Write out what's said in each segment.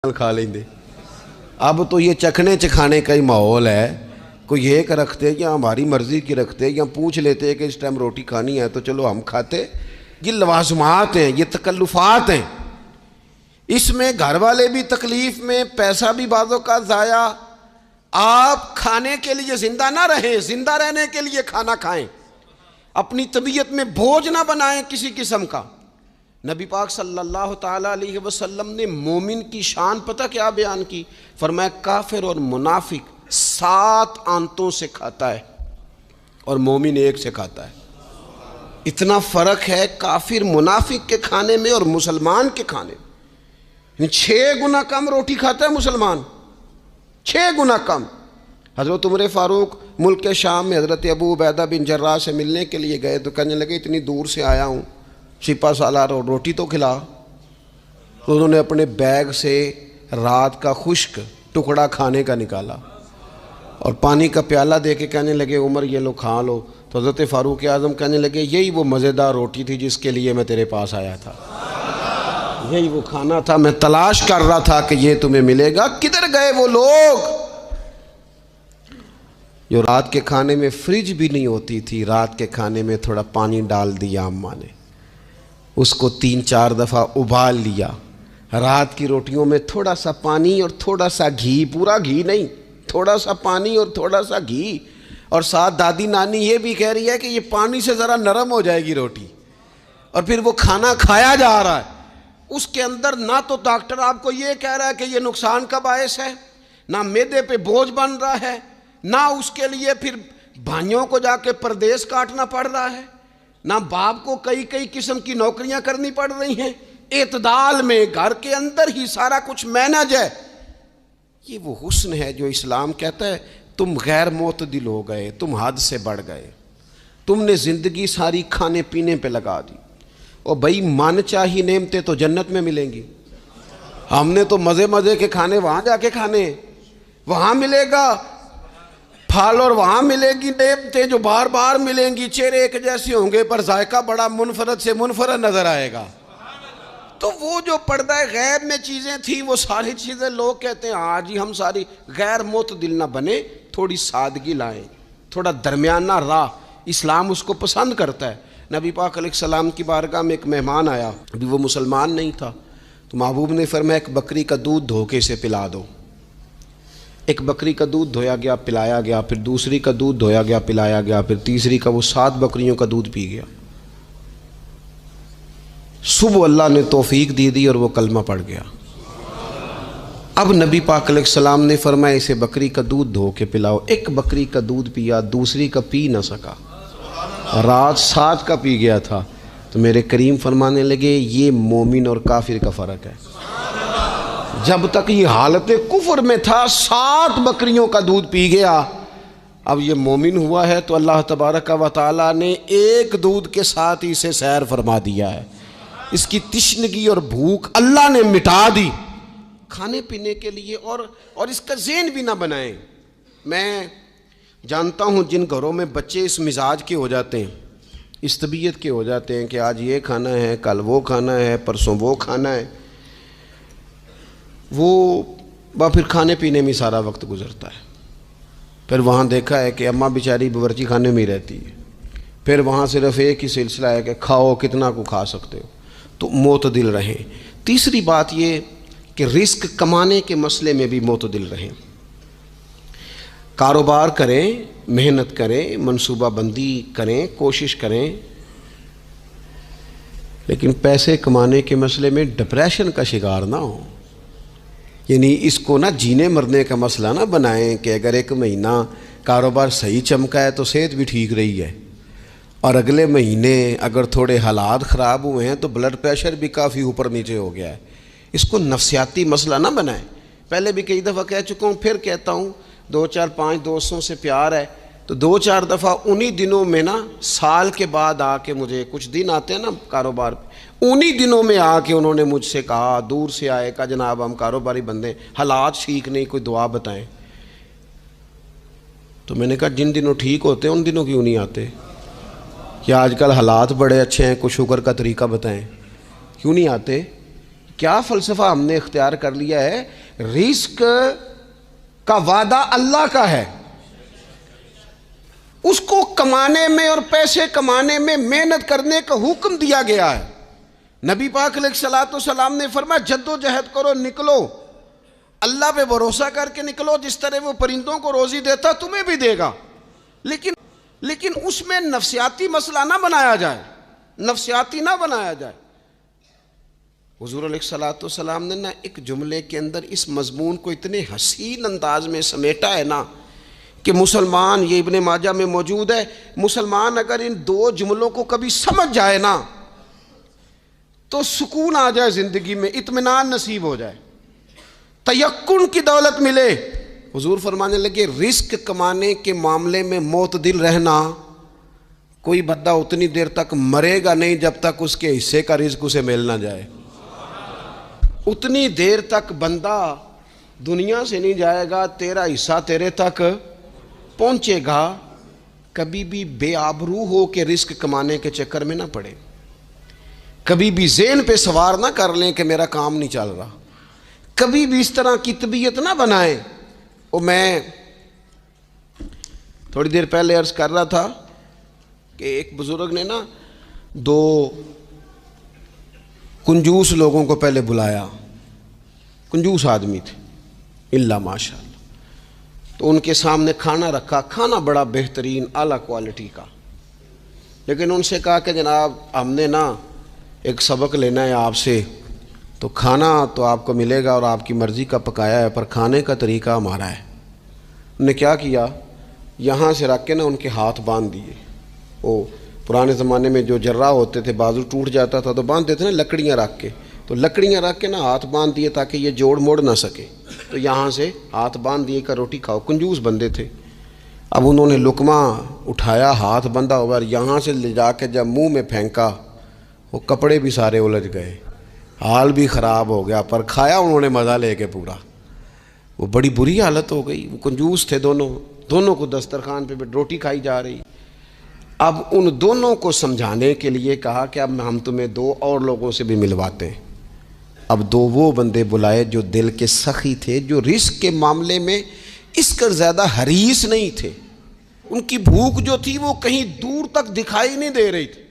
کھا لیں دے۔ اب تو یہ چکھنے چکھانے کا ہی ماحول ہے، کوئی ایک رکھتے یا ہماری مرضی کی رکھتے یا پوچھ لیتے کہ اس ٹائم روٹی کھانی ہے تو چلو ہم کھاتے۔ یہ لوازمات ہیں، یہ تکلفات ہیں، اس میں گھر والے بھی تکلیف میں، پیسہ بھی بعضوں کا ضائع۔ آپ کھانے کے لیے زندہ نہ رہیں، زندہ رہنے کے لیے کھانا کھائیں، اپنی طبیعت میں بوجھ نہ بنائیں کسی قسم کا۔ نبی پاک صلی اللہ تعالیٰ علیہ وسلم نے مومن کی شان پتہ کیا بیان کی؟ فرمایا کافر اور منافق 7 آنتوں سے کھاتا ہے اور مومن 1 سے کھاتا ہے۔ اتنا فرق ہے کافر منافق کے کھانے میں اور مسلمان کے کھانے میں۔ 6 گنا کم روٹی کھاتا ہے مسلمان، 6 گنا کم۔ حضرت عمر فاروق ملک شام میں حضرت ابو عبیدہ بن جراح سے ملنے کے لیے گئے تو کہنے لگے اتنی دور سے آیا ہوں، سپہ سالار اور روٹی تو کھلا۔ تو انہوں نے اپنے بیگ سے رات کا خشک ٹکڑا کھانے کا نکالا اور پانی کا پیالہ دے کے کہنے لگے عمر یہ لو کھا لو۔ تو حضرت فاروق اعظم کہنے لگے یہی وہ مزیدار روٹی تھی جس کے لیے میں تیرے پاس آیا تھا، یہی وہ کھانا تھا، میں تلاش کر رہا تھا کہ یہ تمہیں ملے گا۔ کدھر گئے وہ لوگ جو رات کے کھانے میں فریج بھی نہیں ہوتی تھی، رات کے کھانے میں تھوڑا پانی ڈال دیا اماں نے، اس کو 3-4 دفعہ ابال لیا۔ رات کی روٹیوں میں تھوڑا سا پانی اور تھوڑا سا گھی، پورا گھی نہیں، تھوڑا سا پانی اور تھوڑا سا گھی، اور ساتھ دادی نانی یہ بھی کہہ رہی ہے کہ یہ پانی سے ذرا نرم ہو جائے گی روٹی، اور پھر وہ کھانا کھایا جا رہا ہے۔ اس کے اندر نہ تو ڈاکٹر آپ کو یہ کہہ رہا ہے کہ یہ نقصان کا باعث ہے، نہ معدے پہ بوجھ بن رہا ہے، نہ اس کے لیے پھر بھائیوں کو جا کے پردیس کاٹنا پڑ رہا ہے، نہ باپ کو کئی قسم کی نوکریاں کرنی پڑ رہی ہیں۔ اعتدال میں گھر کے اندر ہی سارا کچھ مینج ہے۔ یہ وہ حسن ہے جو اسلام کہتا ہے تم غیر معتدل ہو گئے، تم حد سے بڑھ گئے، تم نے زندگی ساری کھانے پینے پہ لگا دی۔ اور بھائی من چاہی نعمتیں تو جنت میں ملیں گی، ہم نے تو مزے کے کھانے وہاں جا کے کھانے، وہاں ملے گا پھل اور وہاں ملے گی نعمتیں جو بار بار ملیں گی، چہرے ایک جیسے ہوں گے پر ذائقہ بڑا منفرد سے منفرد نظر آئے گا۔ تو وہ جو پردہ غیب میں چیزیں تھیں وہ ساری چیزیں لوگ کہتے ہیں ہاں جی ہم ساری غیر معتدل نہ بنے، تھوڑی سادگی لائیں، تھوڑا درمیانہ راہ، اسلام اس کو پسند کرتا ہے۔ نبی پاک علیہ السلام کی بارگاہ میں ایک مہمان آیا، ابھی وہ مسلمان نہیں تھا، تو محبوب نے فرمایا ایک بکری کا دودھ دھو کے اسے پلا دو۔ ایک بکری کا دودھ دھویا گیا، پلایا گیا، پھر دوسری کا دودھ دھویا گیا، پلایا گیا، پھر تیسری کا، وہ 7 بکریوں کا دودھ پی گیا۔ صبح اللہ نے توفیق دی اور وہ کلمہ پڑھ گیا۔ اب نبی پاک علیہ السلام نے فرمایا اسے بکری کا دودھ دھو کے پلاؤ۔ ایک بکری کا دودھ پیا، دوسری کا پی نہ سکا، رات 7 کا پی گیا تھا۔ تو میرے کریم فرمانے لگے یہ مومن اور کافر کا فرق ہے۔ جب تک یہ حالت کفر میں تھا 7 بکریوں کا دودھ پی گیا، اب یہ مومن ہوا ہے تو اللہ تبارک و تعالیٰ نے ایک دودھ کے ساتھ ہی اسے سیر فرما دیا ہے، اس کی تشنگی اور بھوک اللہ نے مٹا دی کھانے پینے کے لیے۔ اور اس کا ذہن بھی نہ بنائیں۔ میں جانتا ہوں جن گھروں میں بچے اس مزاج کے ہو جاتے ہیں، اس طبیعت کے ہو جاتے ہیں کہ آج یہ کھانا ہے، کل وہ کھانا ہے، پرسوں وہ کھانا ہے، وہ پھر کھانے پینے میں سارا وقت گزرتا ہے۔ پھر وہاں دیکھا ہے کہ اماں بیچاری باورچی خانے میں ہی رہتی ہے، پھر وہاں صرف ایک ہی سلسلہ ہے کہ کھاؤ کتنا کو کھا سکتے ہو۔ تو معتدل رہیں۔ تیسری بات یہ کہ رزق کمانے کے مسئلے میں بھی معتدل رہیں۔ کاروبار کریں، محنت کریں، منصوبہ بندی کریں، کوشش کریں، لیکن پیسے کمانے کے مسئلے میں ڈپریشن کا شکار نہ ہو۔ یعنی اس کو نہ جینے مرنے کا مسئلہ نہ بنائیں کہ اگر 1 مہینہ کاروبار صحیح چمکا ہے تو صحت بھی ٹھیک رہی ہے، اور اگلے مہینے اگر تھوڑے حالات خراب ہوئے ہیں تو بلڈ پریشر بھی کافی اوپر نیچے ہو گیا ہے۔ اس کو نفسیاتی مسئلہ نہ بنائیں۔ پہلے بھی کئی دفعہ کہہ چکا ہوں، پھر کہتا ہوں، 2-4-5 دوستوں سے پیار ہے تو 2-4 دفعہ انہی دنوں میں نا، سال کے بعد آ کے مجھے کچھ دن آتے ہیں نا کاروبار پہ، انہی دنوں میں آ کے انہوں نے مجھ سے کہا، دور سے آئے، کہا جناب ہم کاروباری بندے، حالات ٹھیک نہیں، کوئی دعا بتائیں۔ تو میں نے کہا جن دنوں ٹھیک ہوتے ہیں ان دنوں کیوں نہیں آتے؟ کہ آج کل حالات بڑے اچھے ہیں، کچھ شکر کا طریقہ بتائیں، کیوں نہیں آتے؟ کیا فلسفہ ہم نے اختیار کر لیا ہے؟ رزق کا وعدہ اللہ کا ہے، اس کو کمانے میں اور پیسے کمانے میں محنت کرنے کا حکم دیا گیا ہے۔ نبی پاک علیہ الصلوۃ والسلام نے فرمایا جد و جہد کرو، نکلو، اللہ پہ بھروسہ کر کے نکلو، جس طرح وہ پرندوں کو روزی دیتا تمہیں بھی دے گا، لیکن اس میں نفسیاتی مسئلہ نہ بنایا جائے، نفسیاتی نہ بنایا جائے۔ حضور علیہ الصلوۃ والسلام نے نا ایک جملے کے اندر اس مضمون کو اتنے حسین انداز میں سمیٹا ہے نا کہ مسلمان، یہ ابن ماجہ میں موجود ہے، مسلمان اگر ان دو جملوں کو کبھی سمجھ جائے نا تو سکون آ جائے زندگی میں، اطمینان نصیب ہو جائے، تیقن کی دولت ملے۔ حضور فرمانے لگے رزق کمانے کے معاملے میں معتدل رہنا، کوئی بندہ اتنی دیر تک مرے گا نہیں جب تک اس کے حصے کا رزق اسے مل نہ جائے۔ اتنی دیر تک بندہ دنیا سے نہیں جائے گا، تیرا حصہ تیرے تک پہنچے گا۔ کبھی بھی بے آبرو ہو کے رزق کمانے کے چکر میں نہ پڑے، کبھی بھی ذہن پہ سوار نہ کر لیں کہ میرا کام نہیں چل رہا، کبھی بھی اس طرح کی طبیعت نہ بنائیں۔ اور میں تھوڑی دیر پہلے عرض کر رہا تھا کہ ایک بزرگ نے نا دو کنجوس لوگوں کو پہلے بلایا، کنجوس آدمی تھے الا ماشاء اللہ، تو ان کے سامنے کھانا رکھا، کھانا بڑا بہترین اعلیٰ کوالٹی کا، لیکن ان سے کہا کہ جناب ہم نے نا ایک سبق لینا ہے آپ سے، تو کھانا تو آپ کو ملے گا اور آپ کی مرضی کا پکایا ہے، پر کھانے کا طریقہ ہمارا ہے۔ انہوں نے کیا کیا، یہاں سے رکھ کے نا ان کے ہاتھ باندھ دیے۔ وہ پرانے زمانے میں جو جراح ہوتے تھے بازو ٹوٹ جاتا تھا تو باندھتے تھے نا لکڑیاں رکھ کے، تو لکڑیاں رکھ کے نا ہاتھ باندھ دیے تاکہ یہ جوڑ موڑ نہ سکے، تو یہاں سے ہاتھ باندھ دیے کہ روٹی کھاؤ۔ کنجوس بندے تھے۔ اب انہوں نے لقمہ اٹھایا، ہاتھ بندھا ہوا، اور یہاں سے لے جا کے جب منہ میں پھینکا، وہ کپڑے بھی سارے الجھ گئے، حال بھی خراب ہو گیا، پر کھایا انہوں نے مزہ لے کے پورا۔ وہ بڑی بری حالت ہو گئی، وہ کنجوس تھے دونوں کو دسترخوان پہ روٹی کھائی جا رہی۔ اب ان دونوں کو سمجھانے کے لیے کہا کہ اب ہم تمہیں دو اور لوگوں سے بھی ملواتے ہیں۔ اب دو وہ بندے بلائے جو دل کے سخی تھے، جو رزق کے معاملے میں اس کا زیادہ حریص نہیں تھے، ان کی بھوک جو تھی وہ کہیں دور تک دکھائی نہیں دے رہی تھی۔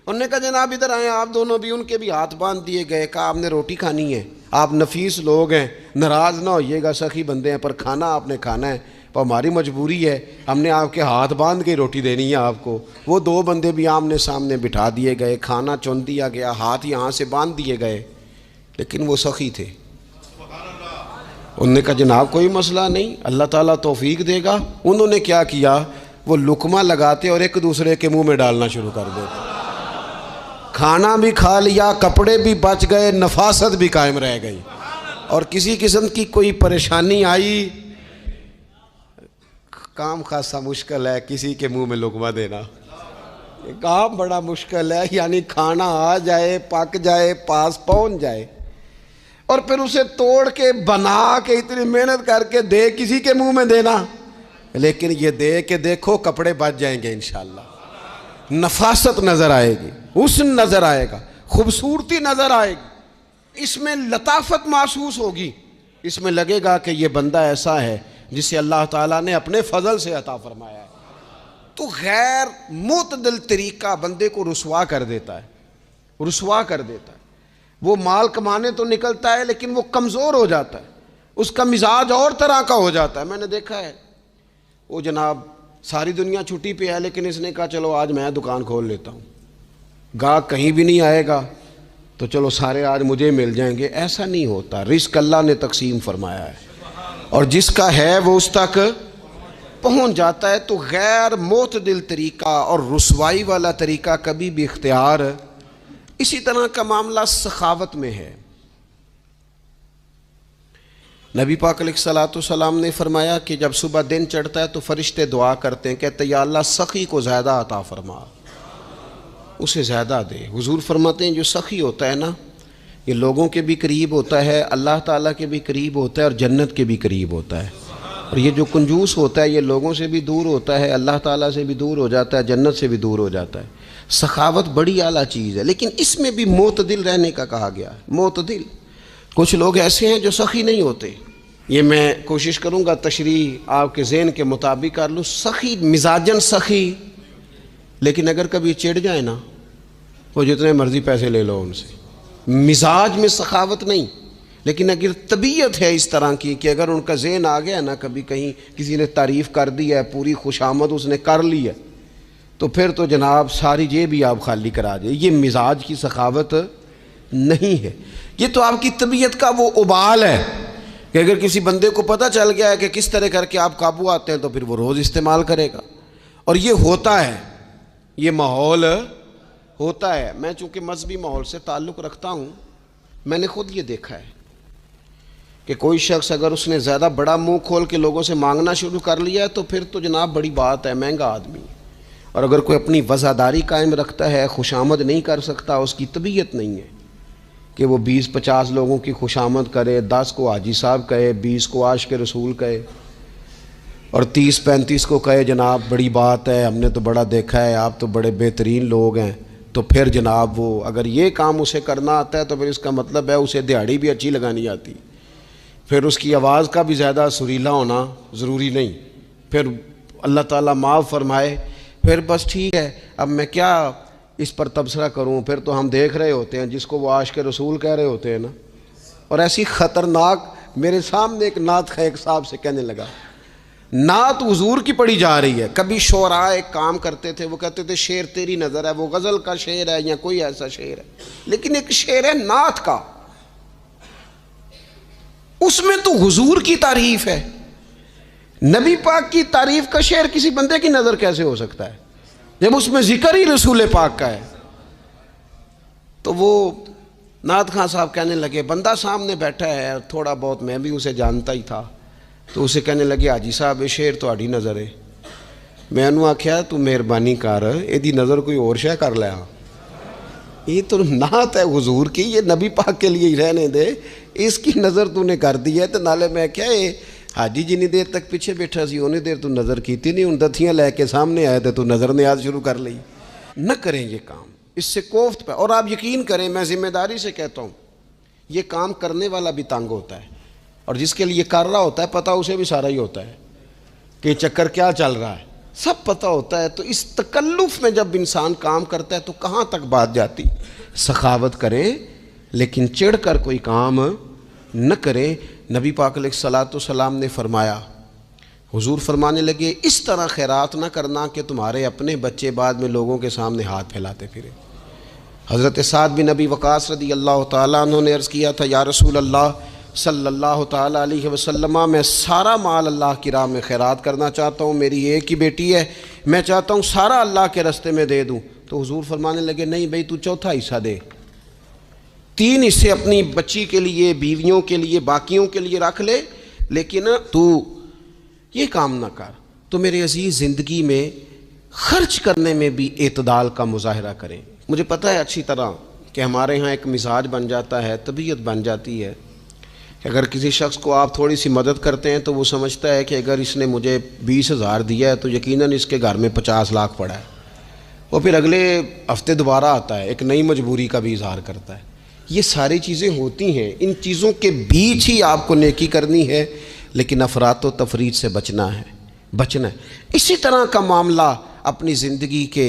انہوں نے کہا جناب ادھر آئیں، آپ دونوں بھی۔ ان کے بھی ہاتھ باندھ دیے گئے، کہا آپ نے روٹی کھانی ہے، آپ نفیس لوگ ہیں، ناراض نہ ہوئیے گا، سخی بندے ہیں، پر کھانا آپ نے کھانا ہے، پر ہماری مجبوری ہے، ہم نے آپ کے ہاتھ باندھ کے روٹی دینی ہے آپ کو۔ وہ دو بندے بھی آمنے سامنے بٹھا دیے گئے، کھانا چن دیا گیا، ہاتھ یہاں سے باندھ دیے گئے، لیکن وہ سخی تھے۔ انہوں نے کہا جناب کوئی مسئلہ نہیں، اللہ تعالیٰ توفیق دے گا۔ انہوں نے کیا کیا، وہ لقمہ لگاتے اور ایک دوسرے کے منہ میں ڈالنا شروع کر دیتے۔ کھانا بھی کھا لیا، کپڑے بھی بچ گئے، نفاست بھی قائم رہ گئی، اور کسی قسم کی کوئی پریشانی آئی، کام خاصا مشکل ہے کسی کے منہ میں لقمہ دینا، کام بڑا مشکل ہے، یعنی کھانا آ جائے، پک جائے، پاس پہنچ جائے، اور پھر اسے توڑ کے بنا کے اتنی محنت کر کے دے کسی کے منہ میں دینا۔ لیکن یہ دے کے دیکھو کپڑے بچ جائیں گے انشاءاللہ، نفاست نظر آئے گی، حسن نظر آئے گا، خوبصورتی نظر آئے گی، اس میں لطافت محسوس ہوگی، اس میں لگے گا کہ یہ بندہ ایسا ہے جسے اللہ تعالیٰ نے اپنے فضل سے عطا فرمایا ہے۔ تو غیر معتدل طریقہ بندے کو رسوا کر دیتا ہے، رسوا کر دیتا ہے۔ وہ مال کمانے تو نکلتا ہے لیکن وہ کمزور ہو جاتا ہے، اس کا مزاج اور طرح کا ہو جاتا ہے۔ میں نے دیکھا ہے، وہ جناب ساری دنیا چھٹی پہ ہے لیکن اس نے کہا چلو آج میں دکان کھول لیتا ہوں، گاہک کہیں بھی نہیں آئے گا تو چلو سارے آج مجھے مل جائیں گے۔ ایسا نہیں ہوتا، رزق اللہ نے تقسیم فرمایا ہے، اور جس کا ہے وہ اس تک پہنچ جاتا ہے۔ تو غیر معتدل طریقہ اور رسوائی والا طریقہ کبھی بھی اختیار۔ اسی طرح کا معاملہ سخاوت میں ہے۔ نبی پاک علیہ الصلوۃ والسلام نے فرمایا کہ جب صبح دن چڑھتا ہے تو فرشتے دعا کرتے ہیں، کہتے ہیں یا اللہ سخی کو زیادہ عطا فرما، اسے زیادہ دے۔ حضور فرماتے ہیں جو سخی ہوتا ہے نا، یہ لوگوں کے بھی قریب ہوتا ہے، اللہ تعالیٰ کے بھی قریب ہوتا ہے، اور جنت کے بھی قریب ہوتا ہے۔ اور یہ جو کنجوس ہوتا ہے یہ لوگوں سے بھی دور ہوتا ہے، اللہ تعالیٰ سے بھی دور ہو جاتا ہے، جنت سے بھی دور ہو جاتا ہے۔ سخاوت بڑی اعلیٰ چیز ہے، لیکن اس میں بھی معتدل رہنے کا کہا گیا ہے، معتدل۔ کچھ لوگ ایسے ہیں جو سخی نہیں ہوتے. یہ میں کوشش کروں گا تشریح آپ کے ذہن کے مطابق کر لوں. سخی مزاجن سخی، لیکن اگر کبھی چڑ جائے نا، وہ جتنے مرضی پیسے لے لو ان سے، مزاج میں سخاوت نہیں. لیکن اگر طبیعت ہے اس طرح کی کہ اگر ان کا ذہن آ گیا نا، کبھی کہیں کسی نے تعریف کر دی ہے، پوری خوشامد اس نے کر لی ہے، تو پھر تو جناب ساری جیب بھی آپ خالی کرا دے. یہ مزاج کی سخاوت نہیں ہے، یہ تو آپ کی طبیعت کا وہ ابال ہے کہ اگر کسی بندے کو پتہ چل گیا ہے کہ کس طرح کر کے آپ قابو آتے ہیں تو پھر وہ روز استعمال کرے گا. اور یہ ہوتا ہے، یہ ماحول ہوتا ہے. میں چونکہ مذہبی ماحول سے تعلق رکھتا ہوں، میں نے خود یہ دیکھا ہے کہ کوئی شخص اگر اس نے زیادہ بڑا منہ کھول کے لوگوں سے مانگنا شروع کر لیا ہے تو پھر تو جناب بڑی بات ہے، مہنگا آدمی. اور اگر کوئی اپنی وفاداری قائم رکھتا ہے، خوشامد نہیں کر سکتا، اس کی طبیعت نہیں ہے کہ وہ 20-50 لوگوں کی خوشامد کرے، 10 کو حاجی صاحب کہے، 20 کو عاشق رسول کہے، اور 30-35 کو کہے جناب بڑی بات ہے، ہم نے تو بڑا دیکھا ہے، آپ تو بڑے بہترین لوگ ہیں. تو پھر جناب وہ اگر یہ کام اسے کرنا آتا ہے تو پھر اس کا مطلب ہے اسے دہاڑی بھی اچھی لگانی آتی، پھر اس کی آواز کا بھی زیادہ سریلا ہونا ضروری نہیں. پھر اللہ تعالیٰ معاف فرمائے، پھر بس ٹھیک ہے، اب میں کیا اس پر تبصرہ کروں. پھر تو ہم دیکھ رہے ہوتے ہیں جس کو وہ عاشق رسول کہہ رہے ہوتے ہیں نا، اور ایسی خطرناک. میرے سامنے ایک نعت خیق صاحب سے کہنے لگا، نعت حضور کی پڑھی جا رہی ہے. کبھی شعراء ایک کام کرتے تھے، وہ کہتے تھے شعر تیری نظر ہے، وہ غزل کا شعر ہے یا کوئی ایسا شعر ہے، لیکن ایک شعر ہے نعت کا، اس میں تو حضور کی تعریف ہے. نبی پاک کی تعریف کا شعر کسی بندے کی نظر کیسے ہو سکتا ہے جب اس میں ذکر ہی رسول پاک کا ہے؟ تو وہ نعت خان صاحب کہنے لگے، بندہ سامنے بیٹھا ہے، تھوڑا بہت میں بھی اسے جانتا ہی تھا، تو اسے کہنے لگے حاجی صاحب یہ شعر تہاڈی نظر ہے. میں انہوں آکھیا تو مہربانی کر ایدی نظر کوئی اور شے کر لیا، یہ تو نعت ہے حضور کی، یہ نبی پاک کے لیے ہی رہنے دے، اس کی نظر تو نے کر دی ہے. تو نالے میں کیا حاجی جنی دیر تک پیچھے بیٹھا سی اونی دیر تو نظر کیتی نہیں، ان دتھیاں لے کے سامنے آئے تو نظر نیاز شروع کر لی. نہ کریں یہ کام، اس سے کوفت پہ. اور آپ یقین کریں، میں ذمہ داری سے کہتا ہوں، یہ کام کرنے والا بھی تنگ ہوتا ہے، اور جس کے لیے کر رہا ہوتا ہے پتہ اسے بھی سارا ہی ہوتا ہے کہ یہ چکر کیا چل رہا ہے، سب پتہ ہوتا ہے. تو اس تکلف میں جب انسان کام کرتا ہے تو کہاں تک بات جاتی. سخاوت کریں لیکن چڑھ کر کوئی کام نہ کریں. نبی پاک علیہ الصلوۃ والسلام نے فرمایا، حضور فرمانے لگے اس طرح خیرات نہ کرنا کہ تمہارے اپنے بچے بعد میں لوگوں کے سامنے ہاتھ پھیلاتے پھرے. حضرت سعد بن ابی وقاص رضی اللہ تعالیٰ عنہ نے عرض کیا تھا، یا رسول اللہ صلی اللہ تعالیٰ علیہ وسلم، میں سارا مال اللہ کی راہ میں خیرات کرنا چاہتا ہوں، میری ایک ہی بیٹی ہے، میں چاہتا ہوں سارا اللہ کے راستے میں دے دوں. تو حضور فرمانے لگے، نہیں بھائی تو چوتھا حصہ دے، 3 حصے اپنی بچی کے لیے، بیویوں کے لیے، باقیوں کے لیے رکھ لے، لیکن تو یہ کام نہ کر. تو میرے عزیز زندگی میں خرچ کرنے میں بھی اعتدال کا مظاہرہ کریں. مجھے پتہ ہے اچھی طرح کہ ہمارے ہاں ایک مزاج بن جاتا ہے، طبیعت بن جاتی ہے کہ اگر کسی شخص کو آپ تھوڑی سی مدد کرتے ہیں تو وہ سمجھتا ہے کہ اگر اس نے مجھے 20,000 دیا ہے تو یقیناً اس کے گھر میں 50 لاکھ پڑا ہے. وہ پھر اگلے ہفتے دوبارہ آتا ہے، ایک نئی مجبوری کا بھی اظہار کرتا ہے. یہ ساری چیزیں ہوتی ہیں، ان چیزوں کے بیچ ہی آپ کو نیکی کرنی ہے، لیکن افراط و تفریط سے بچنا ہے. اسی طرح کا معاملہ اپنی زندگی کے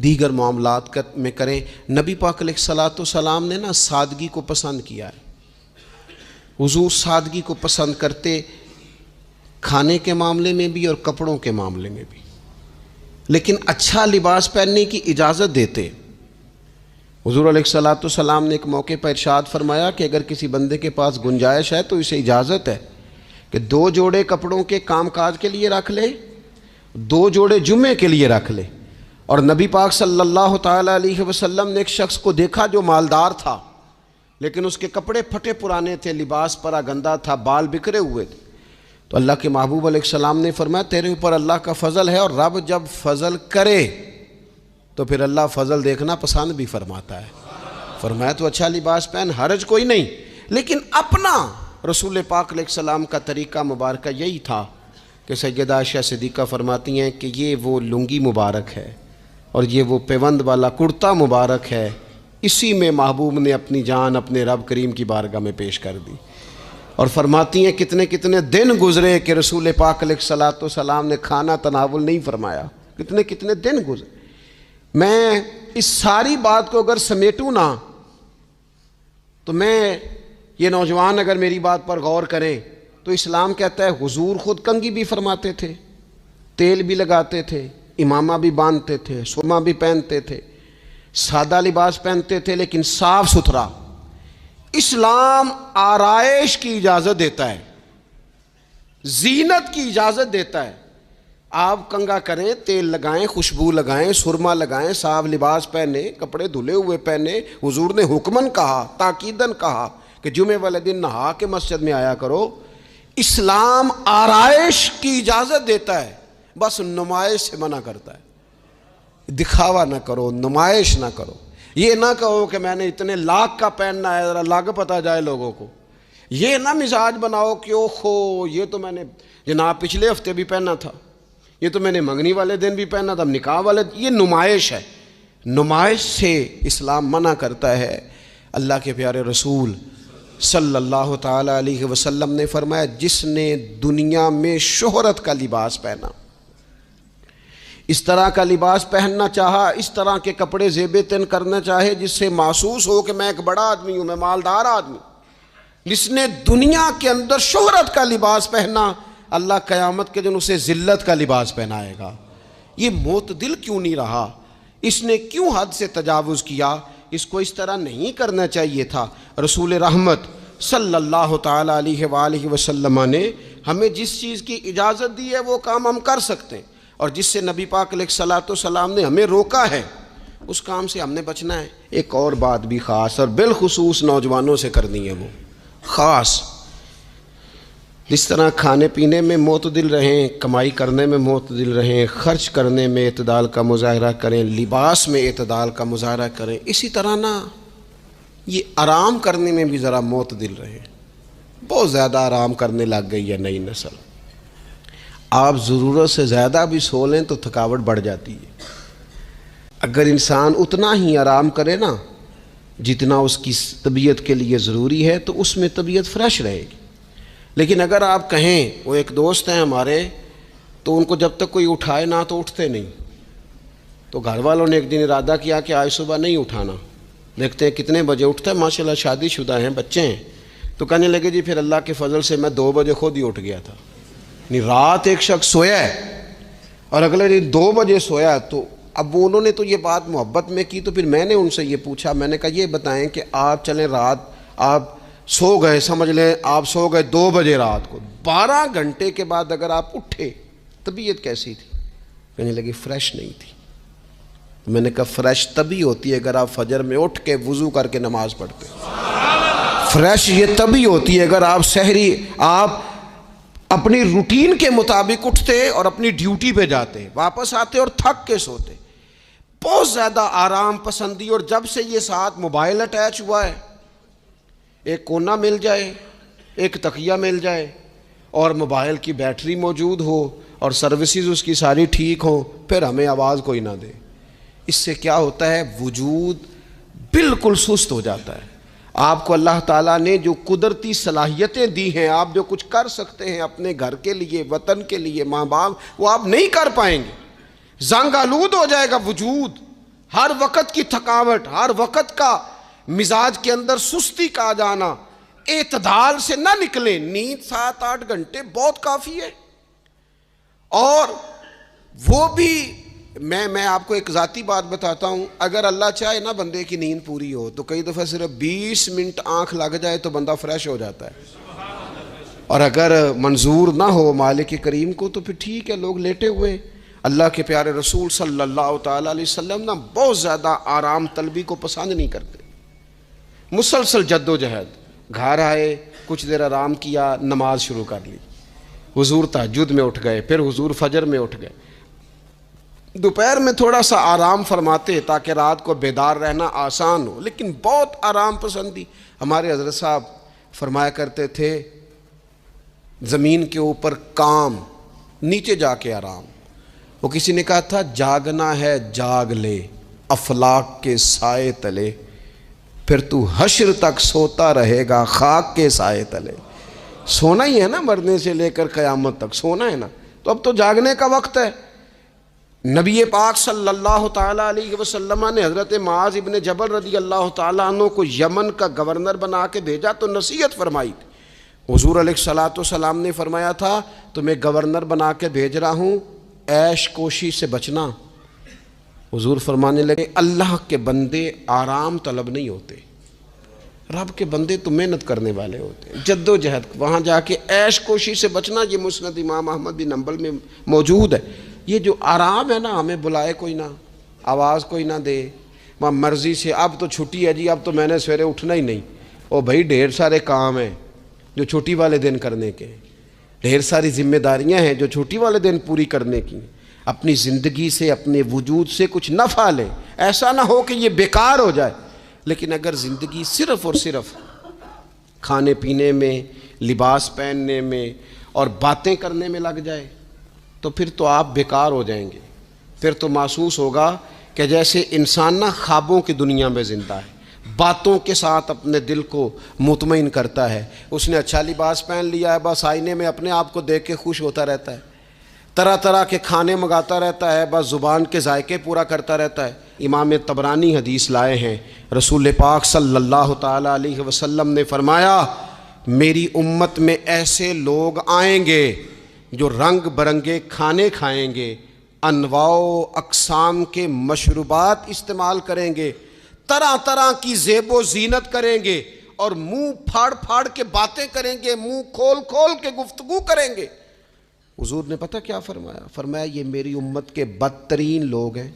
دیگر معاملات میں کریں. نبی پاک علیہ الصلوۃ والسلام نے نا سادگی کو پسند کیا ہے. حضور سادگی کو پسند کرتے، کھانے کے معاملے میں بھی اور کپڑوں کے معاملے میں بھی، لیکن اچھا لباس پہننے کی اجازت دیتے. حضور علیہ الصلوۃ والسلام نے ایک موقع پر ارشاد فرمایا کہ اگر کسی بندے کے پاس گنجائش ہے تو اسے اجازت ہے کہ 2 جوڑے کپڑوں کے کام کاج کے لیے رکھ لے، 2 جوڑے جمعے کے لیے رکھ لے. اور نبی پاک صلی اللہ تعالیٰ علیہ وسلم نے ایک شخص کو دیکھا جو مالدار تھا، لیکن اس کے کپڑے پھٹے پرانے تھے، لباس پرا گندا تھا، بال بکھرے ہوئے تھے. تو اللہ کے محبوب علیہ السلام نے فرمایا تیرے اوپر اللہ کا فضل ہے، اور رب جب فضل کرے تو پھر اللہ فضل دیکھنا پسند بھی فرماتا ہے. فرمایا تو اچھا لباس پہن، حرج کوئی نہیں. لیکن اپنا رسول پاک علیہ السلام کا طریقہ مبارکہ یہی تھا کہ سیدہ عائشہ صدیقہ فرماتی ہیں کہ یہ وہ لنگی مبارک ہے اور یہ وہ پیوند والا کرتا مبارک ہے اسی میں محبوب نے اپنی جان اپنے رب کریم کی بارگاہ میں پیش کر دی، اور فرماتی ہیں کتنے کتنے دن گزرے کہ رسول پاک علیہ الصلوۃ والسلام نے کھانا تناول نہیں فرمایا، کتنے کتنے دن گزرے۔ میں اس ساری بات کو اگر سمیٹوں نا تو میں یہ نوجوان اگر میری بات پر غور کریں تو اسلام کہتا ہے حضور خود کنگھی بھی فرماتے تھے، تیل بھی لگاتے تھے، امامہ بھی باندھتے تھے، سرما بھی پہنتے تھے، سادہ لباس پہنتے تھے لیکن صاف ستھرا۔ اسلام آرائش کی اجازت دیتا ہے، زینت کی اجازت دیتا ہے۔ آپ کنگھا کریں، تیل لگائیں، خوشبو لگائیں، سرما لگائیں، صاف لباس پہنیں، کپڑے دھلے ہوئے پہنیں۔ حضور نے حکماً کہا، تاکیداً کہا کہ جمعے والے دن نہا کے مسجد میں آیا کرو۔ اسلام آرائش کی اجازت دیتا ہے، بس نمائش سے منع کرتا ہے۔ دکھاوا نہ کرو، نمائش نہ کرو۔ یہ نہ کہو کہ میں نے اتنے لاکھ کا پہننا ہے، ذرا لاگ پتہ جائے لوگوں کو۔ یہ نہ مزاج بناؤ کہ اوہو یہ تو میں نے جناب پچھلے ہفتے بھی پہنا تھا، یہ تو میں نے منگنی والے دن بھی پہنا تھا، نکاح والے۔ یہ نمائش ہے، نمائش سے اسلام منع کرتا ہے۔ اللہ کے پیارے رسول صلی اللہ تعالی علیہ وسلم نے فرمایا جس نے دنیا میں شہرت کا لباس پہنا، اس طرح کا لباس پہننا چاہا، اس طرح کے کپڑے زیب تن کرنا چاہے جس سے محسوس ہو کہ میں ایک بڑا آدمی ہوں، میں مالدار آدمی، جس نے دنیا کے اندر شہرت کا لباس پہنا، اللہ قیامت کے دن اسے ذلت کا لباس پہنائے گا۔ یہ معتدل کیوں نہیں رہا؟ اس نے کیوں حد سے تجاوز کیا؟ اس کو اس طرح نہیں کرنا چاہیے تھا۔ رسول رحمت صلی اللہ تعالی علیہ وآلہ وسلم نے ہمیں جس چیز کی اجازت دی ہے وہ کام ہم کر سکتے ہیں، اور جس سے نبی پاک علیہ الصلوۃ والسلام نے ہمیں روکا ہے اس کام سے ہم نے بچنا ہے۔ ایک اور بات بھی خاص اور بالخصوص نوجوانوں سے کرنی ہے، وہ خاص جس طرح کھانے پینے میں معتدل رہیں، کمائی کرنے میں معتدل رہیں، خرچ کرنے میں اعتدال کا مظاہرہ کریں، لباس میں اعتدال کا مظاہرہ کریں، اسی طرح نا یہ آرام کرنے میں بھی ذرا معتدل رہیں۔ بہت زیادہ آرام کرنے لگ گئی ہے نئی نسل۔ آپ ضرورت سے زیادہ بھی سو لیں تو تھکاوٹ بڑھ جاتی ہے۔ اگر انسان اتنا ہی آرام کرے نا جتنا اس کی طبیعت کے لیے ضروری ہے تو اس میں طبیعت فریش رہے گی۔ لیکن اگر آپ کہیں، وہ ایک دوست ہیں ہمارے، تو ان کو جب تک کوئی اٹھائے نہ تو اٹھتے نہیں، تو گھر والوں نے ایک دن ارادہ کیا کہ آج صبح نہیں اٹھانا، دیکھتے ہیں کتنے بجے اٹھتا ہے۔ ماشاءاللہ شادی شدہ ہیں، بچے ہیں، تو کہنے لگے جی پھر اللہ کے فضل سے میں 2 بجے خود ہی اٹھ گیا تھا۔ رات ایک شخص سویا ہے اور اگلے دن 2 بجے سویا، تو اب انہوں نے تو یہ بات محبت میں کی، تو پھر میں نے ان سے یہ پوچھا، میں نے کہا یہ بتائیں کہ آپ چلیں رات آپ سو گئے، سمجھ لیں آپ سو گئے 2 بجے رات کو، 12 گھنٹے کے بعد اگر آپ اٹھے طبیعت کیسی تھی؟ کہنے لگی فریش نہیں تھی۔ میں نے کہا فریش تبھی ہوتی ہے اگر آپ فجر میں اٹھ کے وضو کر کے نماز پڑھتے، فریش یہ تبھی ہوتی ہے اگر آپ سحری آپ اپنی روٹین کے مطابق اٹھتے اور اپنی ڈیوٹی پہ جاتے، واپس آتے اور تھک کے سوتے۔ بہت زیادہ آرام پسندی، اور جب سے یہ ساتھ موبائل اٹیچ ہوا ہے، ایک کونا مل جائے، ایک تکیہ مل جائے اور موبائل کی بیٹری موجود ہو اور سروسز اس کی ساری ٹھیک ہوں، پھر ہمیں آواز کوئی نہ دے۔ اس سے کیا ہوتا ہے؟ وجود بالکل سست ہو جاتا ہے۔ آپ کو اللہ تعالیٰ نے جو قدرتی صلاحیتیں دی ہیں، آپ جو کچھ کر سکتے ہیں اپنے گھر کے لیے، وطن کے لیے، ماں باپ، وہ آپ نہیں کر پائیں گے۔ زنگ آلود ہو جائے گا وجود، ہر وقت کی تھکاوٹ، ہر وقت کا مزاج کے اندر سستی کا آ جانا۔ اعتدال سے نہ نکلیں، نیند 7-8 گھنٹے بہت کافی ہے۔ اور وہ بھی میں آپ کو ایک ذاتی بات بتاتا ہوں، اگر اللہ چاہے نا بندے کی نیند پوری ہو تو کئی دفعہ صرف 20 منٹ آنکھ لگ جائے تو بندہ فریش ہو جاتا ہے، اور اگر منظور نہ ہو مالک کریم کو تو پھر ٹھیک ہے، لوگ لیٹے ہوئے ہیں۔ اللہ کے پیارے رسول صلی اللہ تعالی علیہ وسلم نا بہت زیادہ آرام طلبی کو پسند نہیں کرتے، مسلسل جد و جہد۔ گھر آئے، کچھ دیر آرام کیا، نماز شروع کر لی، حضور تہجد میں اٹھ گئے، پھر حضور فجر میں اٹھ گئے، دوپہر میں تھوڑا سا آرام فرماتے تاکہ رات کو بیدار رہنا آسان ہو، لیکن بہت آرام پسندی۔ ہمارے حضرت صاحب فرمایا کرتے تھے زمین کے اوپر کام، نیچے جا کے آرام۔ وہ کسی نے کہا تھا جاگنا ہے جاگ لے افلاک کے سائے تلے، پھر تو حشر تک سوتا رہے گا خاک کے سائے تلے۔ سونا ہی ہے نا، مرنے سے لے کر قیامت تک سونا ہے نا، تو اب تو جاگنے کا وقت ہے۔ نبی پاک صلی اللہ تعالیٰ علیہ وسلم نے حضرت معاذ ابن جبل رضی اللہ تعالیٰ عنہ کو یمن کا گورنر بنا کے بھیجا تو نصیحت فرمائی تھی۔ حضور علیہ الصلوۃ والسلام نے فرمایا تھا تمہیں گورنر بنا کے بھیج رہا ہوں، عیش کوشی سے بچنا۔ حضور فرمانے لگے اللہ کے بندے آرام طلب نہیں ہوتے، رب کے بندے تو محنت کرنے والے ہوتے ہیں، جد و جہد۔ وہاں جا کے عیش کوشی سے بچنا، یہ مسند امام احمد بن حنبل میں موجود ہے۔ یہ جو آرام ہے نا، ہمیں بلائے کوئی نہ، آواز کوئی نہ دے، وہاں مرضی سے اب تو چھٹی ہے جی، اب تو میں نے سویرے اٹھنا ہی نہیں، او بھائی ڈھیر سارے کام ہیں جو چھٹی والے دن کرنے کے، ڈھیر ساری ذمہ داریاں ہیں جو چھٹی والے دن پوری کرنے کی۔ اپنی زندگی سے، اپنے وجود سے کچھ نفع لیں، ایسا نہ ہو کہ یہ بیکار ہو جائے۔ لیکن اگر زندگی صرف اور صرف کھانے پینے میں، لباس پہننے میں اور باتیں کرنے میں لگ جائے تو پھر تو آپ بیکار ہو جائیں گے۔ پھر تو محسوس ہوگا کہ جیسے انسان نہ خوابوں کی دنیا میں زندہ ہے، باتوں کے ساتھ اپنے دل کو مطمئن کرتا ہے۔ اس نے اچھا لباس پہن لیا ہے، بس آئینے میں اپنے آپ کو دیکھ کے خوش ہوتا رہتا ہے، طرح طرح کے کھانے منگاتا رہتا ہے، بس زبان کے ذائقے پورا کرتا رہتا ہے۔ امام طبرانی حدیث لائے ہیں، رسول پاک صلی اللہ تعالیٰ علیہ وسلم نے فرمایا میری امت میں ایسے لوگ آئیں گے جو رنگ برنگے کھانے کھائیں گے، انواع و اقسام کے مشروبات استعمال کریں گے، طرح طرح کی زیب و زینت کریں گے، اور منہ پھاڑ پھاڑ کے باتیں کریں گے، منہ کھول کھول کے گفتگو کریں گے۔ حضور نے پتہ کیا فرمایا؟ فرمایا یہ میری امت کے بدترین لوگ ہیں،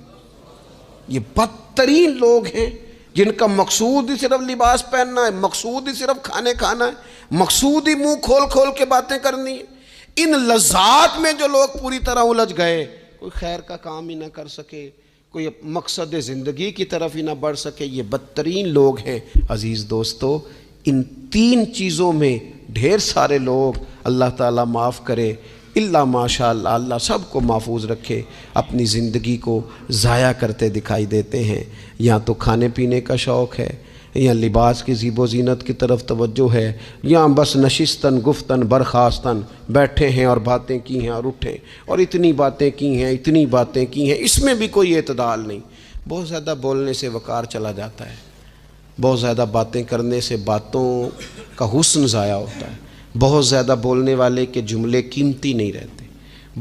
یہ بدترین لوگ ہیں جن کا مقصود ہی صرف لباس پہننا ہے، مقصود ہی صرف کھانے کھانا ہے، مقصود ہی منہ کھول کھول کے باتیں کرنی ہے۔ ان لذات میں جو لوگ پوری طرح الجھ گئے، کوئی خیر کا کام ہی نہ کر سکے، کوئی مقصد زندگی کی طرف ہی نہ بڑھ سکے، یہ بدترین لوگ ہیں۔ عزیز دوستو، ان تین چیزوں میں ڈھیر سارے لوگ، اللہ تعالیٰ معاف کرے اللہ ماشاء اللہ، اللہ سب کو محفوظ رکھے، اپنی زندگی کو ضائع کرتے دکھائی دیتے ہیں۔ یا تو کھانے پینے کا شوق ہے، یا لباس کی زیب و زینت کی طرف توجہ ہے، یا بس نشستن گفتن برخاستن بیٹھے ہیں اور باتیں کی ہیں اور اٹھیں اور اتنی باتیں کی ہیں، اتنی باتیں کی ہیں، اس میں بھی کوئی اعتدال نہیں۔ بہت زیادہ بولنے سے وقار چلا جاتا ہے، بہت زیادہ باتیں کرنے سے باتوں کا حسن ضائع ہوتا ہے، بہت زیادہ بولنے والے کے جملے قیمتی نہیں رہتے،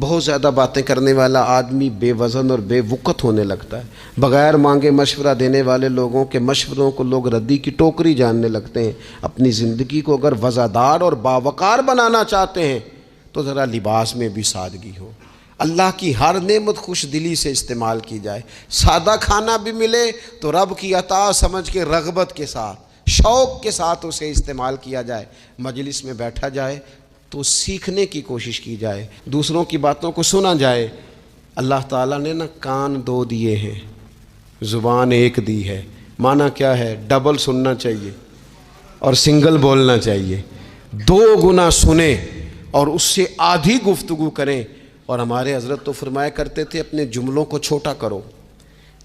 بہت زیادہ باتیں کرنے والا آدمی بے وزن اور بے وقت ہونے لگتا ہے، بغیر مانگے مشورہ دینے والے لوگوں کے مشوروں کو لوگ ردی کی ٹوکری جاننے لگتے ہیں۔ اپنی زندگی کو اگر وزادار اور باوقار بنانا چاہتے ہیں تو ذرا لباس میں بھی سادگی ہو، اللہ کی ہر نعمت خوش دلی سے استعمال کی جائے، سادہ کھانا بھی ملے تو رب کی عطا سمجھ کے رغبت کے ساتھ، شوق کے ساتھ اسے استعمال کیا جائے۔ مجلس میں بیٹھا جائے تو سیکھنے کی کوشش کی جائے، دوسروں کی باتوں کو سنا جائے۔ اللہ تعالیٰ نے نا کان دو دیے ہیں، زبان ایک دی ہے، معنی کیا ہے؟ ڈبل سننا چاہیے اور سنگل بولنا چاہیے، دو گنا سنیں اور اس سے آدھی گفتگو کریں۔ اور ہمارے حضرت تو فرمایا کرتے تھے اپنے جملوں کو چھوٹا کرو،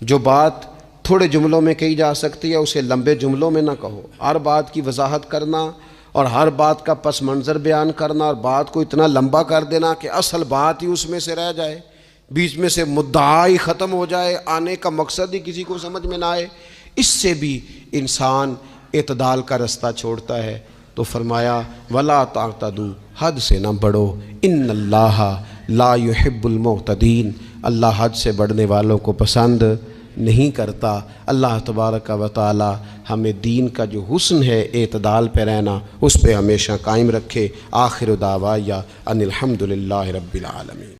جو بات تھوڑے جملوں میں کہی جا سکتی ہے اسے لمبے جملوں میں نہ کہو۔ ہر بات کی وضاحت کرنا اور ہر بات کا پس منظر بیان کرنا اور بات کو اتنا لمبا کر دینا کہ اصل بات ہی اس میں سے رہ جائے، بیچ میں سے مدعا ہی ختم ہو جائے، آنے کا مقصد ہی کسی کو سمجھ میں نہ آئے، اس سے بھی انسان اعتدال کا رستہ چھوڑتا ہے۔ تو فرمایا وَلَا تَعْتَدُوا، حد سے نہ بڑھو، ان اللہ لا يحب المعتدین، اللہ حد سے بڑھنے والوں کو پسند نہیں کرتا۔ اللہ تبارک و تعالی ہمیں دین کا جو حسن ہے اعتدال پہ رہنا اس پہ ہمیشہ قائم رکھے۔ آخر دعوایا ان الحمد للہ رب العالمین۔